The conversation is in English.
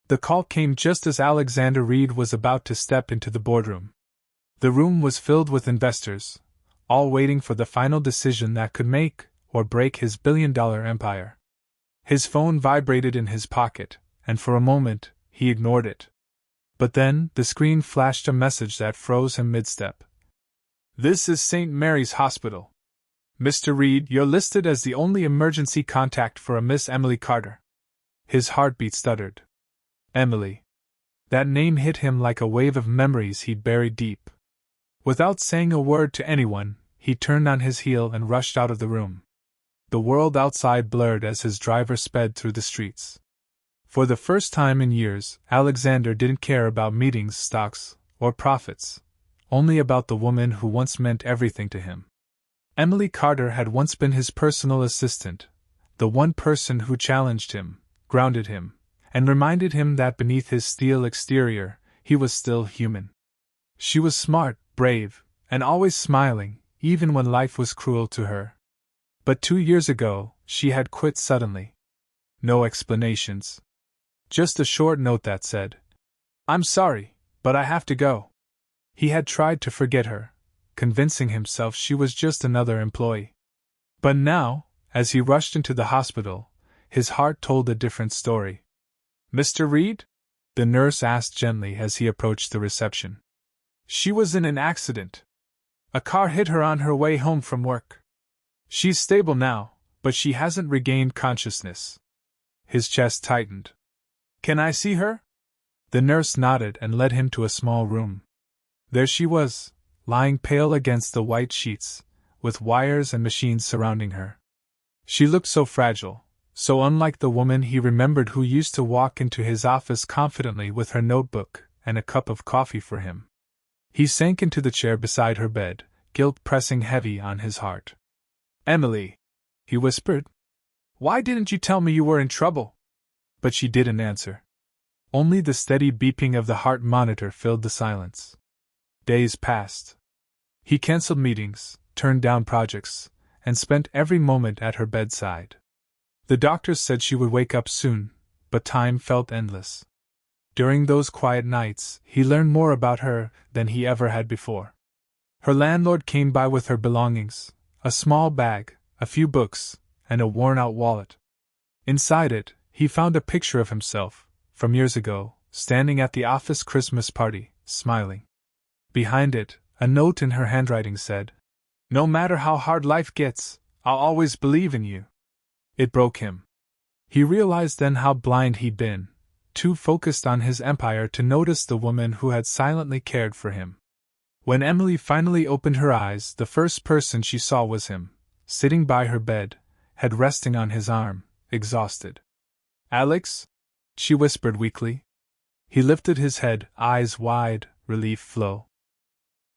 The call came just as Alexander Reed was about to step into the boardroom. The room was filled with investors, all waiting for the final decision that could make or break his billion-dollar empire. His phone vibrated in his pocket, and for a moment, he ignored it. But then, the screen flashed a message that froze him mid-step. "This is St. Mary's Hospital. Mr. Reed, you're listed as the only emergency contact for a Miss Emily Carter." His heartbeat stuttered. Emily. That name hit him like a wave of memories he'd buried deep. Without saying a word to anyone, he turned on his heel and rushed out of the room. The world outside blurred as his driver sped through the streets. For the first time in years, Alexander didn't care about meetings, stocks, or profits, only about the woman who once meant everything to him. Emily Carter had once been his personal assistant, the one person who challenged him, grounded him, and reminded him that beneath his steel exterior, he was still human. She was smart, brave, and always smiling, even when life was cruel to her. But 2 years ago, she had quit suddenly. No explanations. Just a short note that said, "I'm sorry, but I have to go." He had tried to forget her, convincing himself she was just another employee. But now, as he rushed into the hospital, his heart told a different story. "Mr. Reed?" the nurse asked gently as he approached the reception. "She was in an accident. A car hit her on her way home from work. She's stable now, but she hasn't regained consciousness." His chest tightened. "Can I see her?" The nurse nodded and led him to a small room. There she was, lying pale against the white sheets, with wires and machines surrounding her. She looked so fragile, so unlike the woman he remembered who used to walk into his office confidently with her notebook and a cup of coffee for him. He sank into the chair beside her bed, guilt pressing heavy on his heart. "Emily," he whispered. "Why didn't you tell me you were in trouble?" But she didn't answer. Only the steady beeping of the heart monitor filled the silence. Days passed. He canceled meetings, turned down projects, and spent every moment at her bedside. The doctors said she would wake up soon, but time felt endless. During those quiet nights, he learned more about her than he ever had before. Her landlord came by with her belongings, a small bag, a few books, and a worn-out wallet. Inside it, he found a picture of himself, from years ago, standing at the office Christmas party, smiling. Behind it, a note in her handwriting said, "No matter how hard life gets, I'll always believe in you." It broke him. He realized then how blind he'd been, too focused on his empire to notice the woman who had silently cared for him. When Emily finally opened her eyes, the first person she saw was him, sitting by her bed, head resting on his arm, exhausted. "Alex?" she whispered weakly. He lifted his head, eyes wide, relief flow.